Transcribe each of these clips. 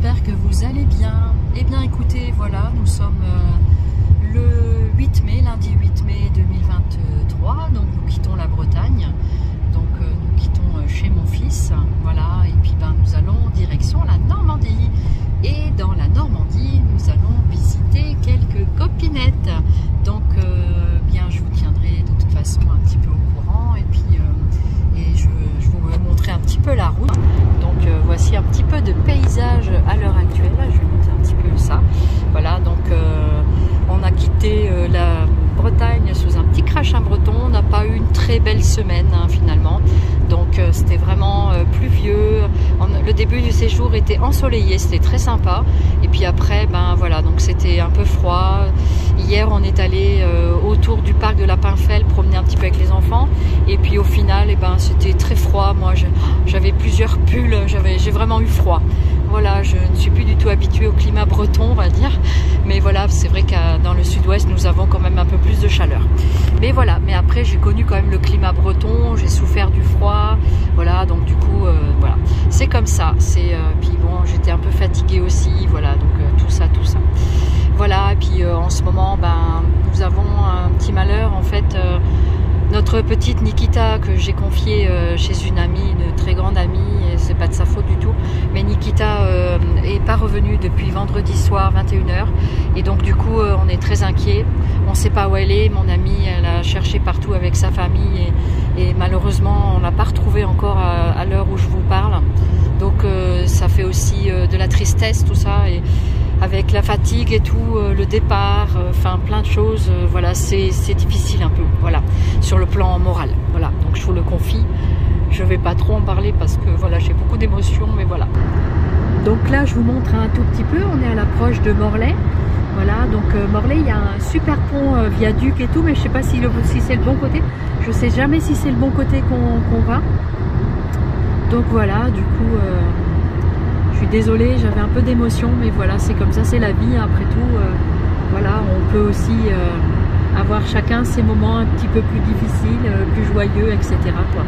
j'espère que vous allez bien. Eh bien écoutez, voilà, nous sommes le 8 mai, lundi 8 mai 2023, donc nous quittons la Bretagne, donc nous quittons chez mon fils, voilà, et puis ben, nous allons direction la Normandie. Et dans la Normandie, nous allons visiter quelques copinettes, donc bien je vous tiendrai de toute façon un petit peu au courant, et puis je vous montrer un petit peu la route. Donc voici un petit peu de paysage à l'heure actuelle. Je vais montrer un petit peu ça. Voilà, donc on a quitté la Bretagne sous un petit crachin breton. On n'a pas eu une très belle semaine hein, finalement. Donc c'était vraiment pluvieux. Le début du séjour était ensoleillé, c'était très sympa. Et puis après, ben voilà, donc c'était un peu froid. Hier, on est allé autour du parc de la Pinfel promener un petit peu avec les enfants. Et puis au final, eh ben, c'était très froid. Moi, j'avais plusieurs pulls. J'ai vraiment eu froid. Voilà, je ne suis plus du tout habituée au climat breton, on va dire. Mais voilà, c'est vrai que dans le sud-ouest, nous avons quand même un peu plus de chaleur. Mais voilà, mais après, j'ai connu quand même le climat breton. J'ai souffert du froid. Voilà, donc du coup, voilà. C'est comme ça. Puis bon, j'étais un peu fatiguée aussi. Voilà, donc tout ça. Voilà, et puis en ce moment, ben, nous avons un petit malheur. En fait, notre petite Nikita que j'ai confiée chez une amie, une très grande amie, et c'est pas de sa faute du tout, mais Nikita est pas revenue depuis vendredi soir 21h, et donc du coup on est très inquiet. On sait pas où elle est. Mon amie, elle a cherché partout avec sa famille et malheureusement on l'a pas retrouvée encore à l'heure où je vous parle. Donc ça fait aussi de la tristesse tout ça, et avec la fatigue et tout, le départ, enfin plein de choses, voilà, c'est difficile un peu, voilà, sur le plan moral, voilà, donc je vous le confie, je vais pas trop en parler parce que voilà, j'ai beaucoup d'émotions, mais voilà. Donc là, je vous montre un tout petit peu, on est à l'approche de Morlaix, voilà, donc Morlaix, il y a un super pont viaduc et tout, mais je sais pas si c'est le bon côté, je sais jamais si c'est le bon côté qu'on va, donc voilà, du coup... je suis désolée, j'avais un peu d'émotion, mais voilà, c'est comme ça, c'est la vie, après tout. Voilà, on peut aussi avoir chacun ses moments un petit peu plus difficiles, plus joyeux, etc. quoi.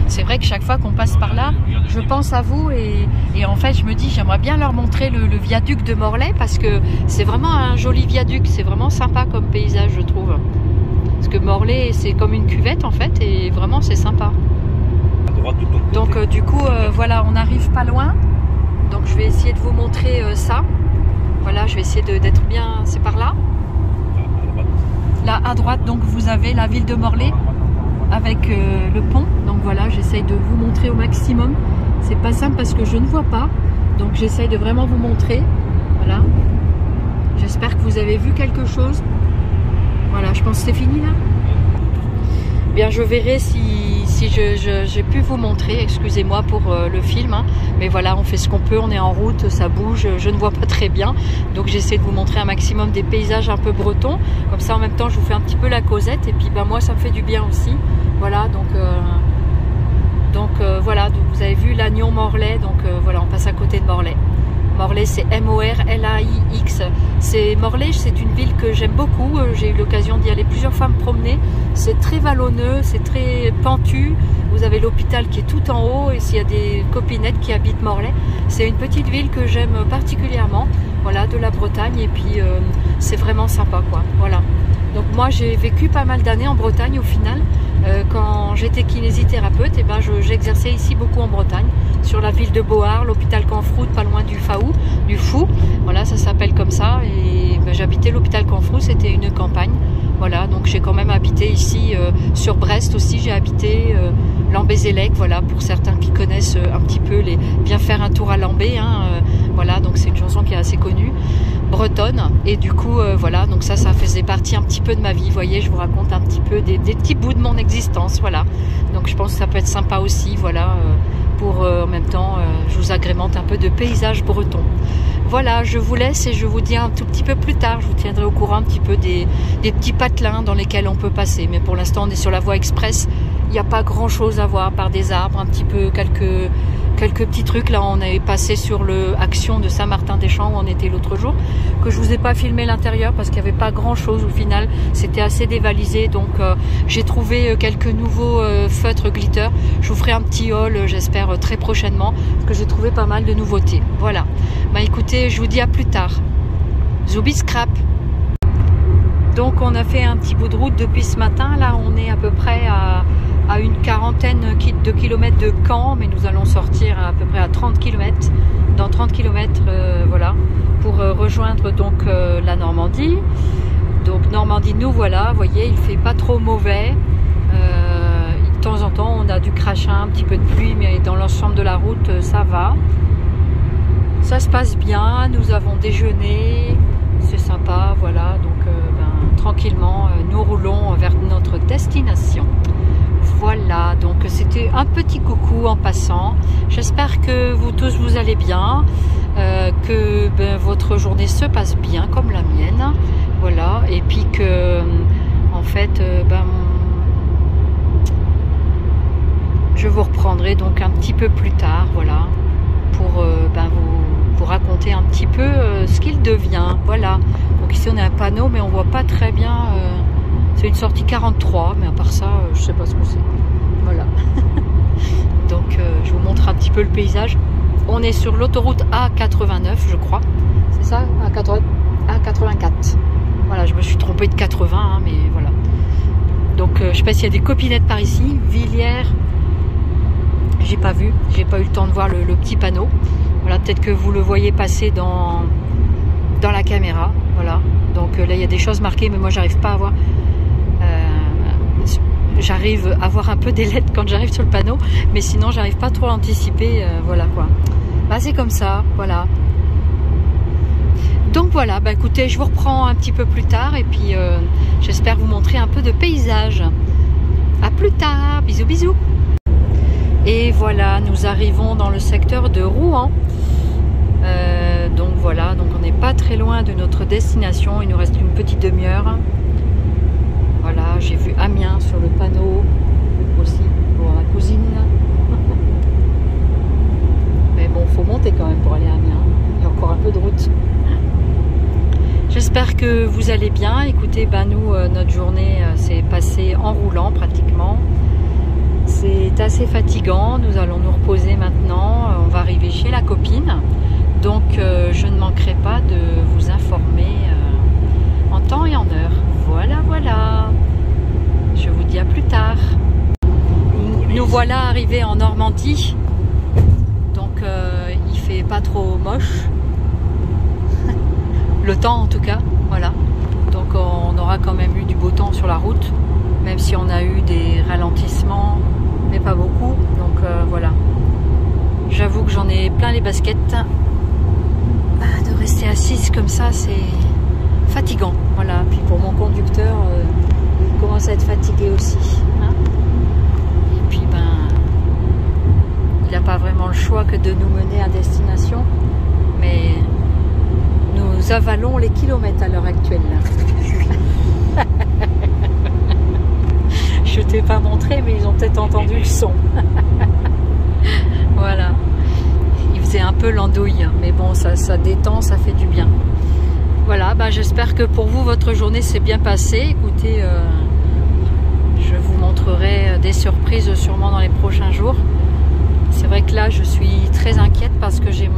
C'est vrai que chaque fois qu'on passe par là, je pense à vous et en fait, je me dis, j'aimerais bien leur montrer le viaduc de Morlaix parce que c'est vraiment un joli viaduc, c'est vraiment sympa comme paysage, je trouve. Parce que Morlaix, c'est comme une cuvette en fait, et vraiment, c'est sympa. Donc du coup voilà, on n'arrive pas loin, donc je vais essayer de vous montrer ça. Voilà, je vais essayer d'être bien. C'est par là, là à droite, donc vous avez la ville de Morlaix avec le pont. Donc voilà, j'essaye de vous montrer au maximum. C'est pas simple parce que je ne vois pas, donc j'essaye de vraiment vous montrer. Voilà, j'espère que vous avez vu quelque chose. Voilà, je pense que c'est fini là. Bien, je verrai si j'ai pu vous montrer, excusez-moi pour le film, hein. Mais voilà, on fait ce qu'on peut, on est en route, ça bouge, je ne vois pas très bien, donc j'essaie de vous montrer un maximum des paysages un peu bretons, comme ça en même temps je vous fais un petit peu la causette, et puis ben, moi ça me fait du bien aussi, voilà, donc voilà, donc vous avez vu l'Agnon Morlaix, donc voilà, on passe à côté de Morlaix. Morlaix, c'est M-O-R-L-A-I-X. Morlaix, c'est une ville que j'aime beaucoup. J'ai eu l'occasion d'y aller plusieurs fois me promener. C'est très vallonneux, c'est très pentu. Vous avez l'hôpital qui est tout en haut, et s'il y a des copinettes qui habitent Morlaix, c'est une petite ville que j'aime particulièrement. Voilà, de la Bretagne, et puis c'est vraiment sympa, quoi. Voilà. Donc moi, j'ai vécu pas mal d'années en Bretagne au final. Quand j'étais kinésithérapeute, et ben j'exerçais ici beaucoup en Bretagne, sur la ville de Beauhard, l'hôpital Canfroute, pas loin du Fou, voilà, ça s'appelle comme ça, et ben, j'habitais l'hôpital Canfroute, c'était une campagne, voilà, donc j'ai quand même habité ici, sur Brest aussi, j'ai habité Lambézélec, voilà, pour certains qui connaissent un petit peu, bien faire un tour à Lambé, hein, voilà, donc c'est une chanson qui est assez connue, bretonne, et du coup voilà, donc ça faisait partie un petit peu de ma vie, vous voyez, je vous raconte un petit peu des petits bouts de mon existence, voilà, donc je pense que ça peut être sympa aussi, voilà, pour en même temps je vous agrémente un peu de paysage breton. Voilà, je vous laisse et je vous dis un tout petit peu plus tard, je vous tiendrai au courant un petit peu des petits patelins dans lesquels on peut passer, mais pour l'instant on est sur la voie express, il n'y a pas grand chose à voir par des arbres, un petit peu quelques quelques petits trucs. Là, on est passé sur le Action de Saint-Martin-des-Champs où on était l'autre jour, que je vous ai pas filmé l'intérieur parce qu'il n'y avait pas grand chose au final. C'était assez dévalisé, donc j'ai trouvé quelques nouveaux feutres glitter. Je vous ferai un petit haul, j'espère très prochainement, parce que j'ai trouvé pas mal de nouveautés. Voilà. Bah écoutez, je vous dis à plus tard. Zoubi scrap. Donc on a fait un petit bout de route depuis ce matin. Là, on est à peu près à une quarantaine de kilomètres de Caen, mais nous allons sortir à peu près à 30 km, dans 30 km, voilà, pour rejoindre donc la Normandie. Donc Normandie, nous voilà, vous voyez, il fait pas trop mauvais. De temps en temps, on a du crachin, un petit peu de pluie, mais dans l'ensemble de la route, ça va. Ça se passe bien, nous avons déjeuné, c'est sympa, voilà, donc tranquillement, nous roulons vers notre destination. Voilà, donc c'était un petit coucou en passant. J'espère que vous tous vous allez bien, que votre journée se passe bien comme la mienne, voilà, et puis que en fait, je vous reprendrai donc un petit peu plus tard, voilà, pour vous raconter un petit peu ce qu'il devient, voilà. Donc ici on a un panneau, mais on voit pas très bien. C'est une sortie 43, mais à part ça, je sais pas ce que c'est. Voilà. Donc je vous montre un petit peu le paysage. On est sur l'autoroute A89, je crois. C'est ça, A84. Voilà, je me suis trompée de 80, hein, mais voilà. Donc je sais pas s'il y a des copinettes par ici. Villiers, j'ai pas vu. J'ai pas eu le temps de voir le petit panneau. Voilà, peut-être que vous le voyez passer dans la caméra. Voilà. Donc là, il y a des choses marquées, mais moi, j'arrive pas à voir. J'arrive à voir un peu des lettres quand j'arrive sur le panneau, mais sinon j'arrive pas trop à anticiper, voilà quoi. Bah, c'est comme ça, voilà. Donc voilà, bah écoutez, je vous reprends un petit peu plus tard et puis j'espère vous montrer un peu de paysage. À plus tard, bisous bisous. Et voilà, nous arrivons dans le secteur de Rouen. Donc voilà, donc on n'est pas très loin de notre destination, il nous reste une petite demi-heure. Voilà, j'ai vu Amiens sur le panneau aussi pour ma cousine. Mais bon, faut monter quand même pour aller à Amiens. Il y a encore un peu de route. J'espère que vous allez bien. Écoutez, nous, notre journée s'est passée en roulant pratiquement. C'est assez fatigant. Nous allons nous reposer maintenant. On va arriver chez la copine. Donc, je ne manquerai pas de vous informer en temps et en heure. Voilà, voilà. Je vous dis à plus tard. Nous voilà arrivés en Normandie. Donc, il fait pas trop moche. Le temps, en tout cas. Voilà. Donc, on aura quand même eu du beau temps sur la route. Même si on a eu des ralentissements, mais pas beaucoup. Donc, voilà. J'avoue que j'en ai plein les baskets. De rester assise comme ça, c'est fatigant. Voilà. Puis pour mon conducteur, il commence à être fatigué aussi. Hein, et puis il n'a pas vraiment le choix que de nous mener à destination. Mais nous avalons les kilomètres à l'heure actuelle. Je t'ai pas montré, mais ils ont peut-être entendu le son. Voilà. C'est un peu l'andouille, mais bon, ça détend, ça fait du bien. Voilà, j'espère que pour vous, votre journée s'est bien passée. Écoutez, je vous montrerai des surprises sûrement dans les prochains jours. C'est vrai que là, je suis très inquiète parce que j'ai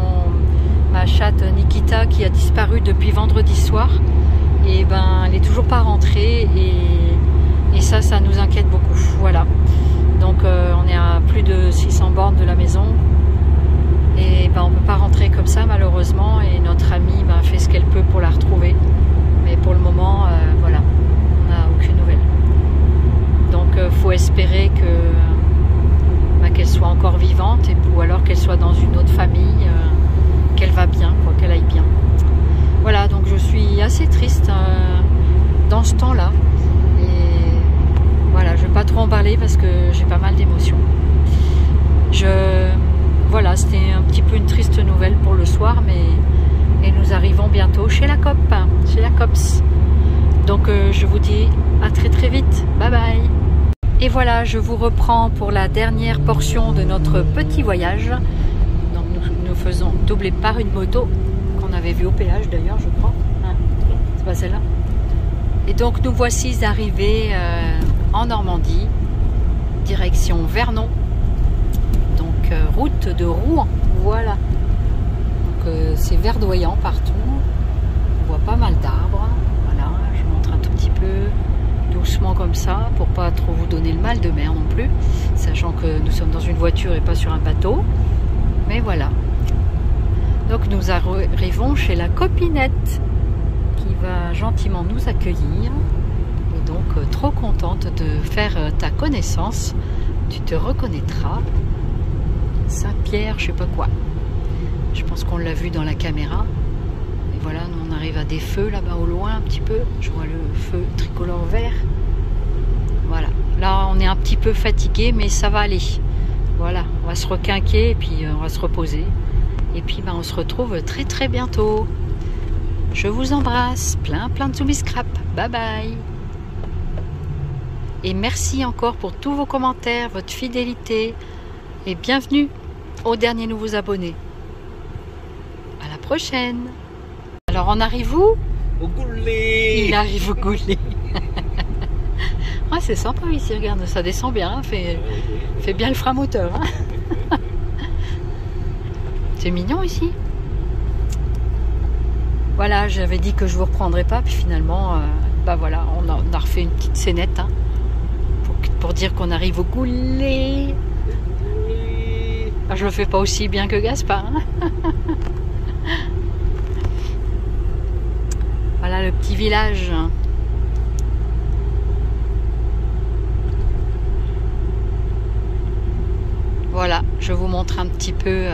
ma chatte Nikita qui a disparu depuis vendredi soir. Et elle est toujours pas rentrée et ça nous inquiète beaucoup. Voilà. Donc, on est à plus de 600 bornes de la maison. Et on ne peut pas rentrer comme ça malheureusement, et notre amie fait ce qu'elle peut pour la retrouver, mais pour le moment voilà, on n'a aucune nouvelle. Donc faut espérer qu'elle soit encore vivante, ou alors qu'elle soit dans une autre famille, qu'elle va bien, qu'elle aille bien. Voilà, donc je suis assez triste dans ce temps là, et voilà, je ne vais pas trop en parler parce que j'ai pas mal d'émotions. Voilà, c'était un petit peu une triste nouvelle pour le soir, mais nous arrivons bientôt chez la COP, chez la COPS. Donc je vous dis à très très vite, bye bye. Et voilà, je vous reprends pour la dernière portion de notre petit voyage. faisant doubler par une moto qu'on avait vue au péage d'ailleurs, je crois. Hein, c'est pas celle-là. Et donc nous voici arrivés en Normandie, direction Vernon, donc route de Rouen, voilà. Donc c'est verdoyant partout, on voit pas mal d'arbres, voilà, je montre un tout petit peu doucement comme ça, pour pas trop vous donner le mal de mer non plus, sachant que nous sommes dans une voiture et pas sur un bateau, mais voilà. Donc nous arrivons chez la copinette, qui va gentiment nous accueillir, et donc trop contente de faire ta connaissance. Tu te reconnaîtras, Saint-Pierre je sais pas quoi, je pense qu'on l'a vu dans la caméra. Et voilà, nous on arrive à des feux là-bas au loin un petit peu, je vois le feu tricolore vert. Voilà, là on est un petit peu fatigué mais ça va aller, voilà, on va se requinquer et puis on va se reposer, et puis on se retrouve très très bientôt. Je vous embrasse, plein de zoomy-scrap. Bye bye. Et merci encore pour tous vos commentaires, votre fidélité. Et bienvenue aux derniers nouveaux abonnés. À la prochaine. Alors on arrive où? Au Goulet. Il arrive au Goulet. Ah, c'est sympa ici, regarde, ça descend bien. Fait bien le frein moteur. Hein. C'est mignon ici. Voilà, j'avais dit que je vous reprendrais pas, puis finalement, bah voilà, on a refait une petite scénette hein, pour dire qu'on arrive au Goulet. Ah, je le fais pas aussi bien que Gaspard. Hein. Voilà le petit village. Voilà, je vous montre un petit peu.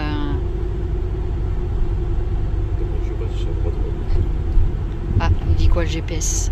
Ah, il dit quoi le GPS?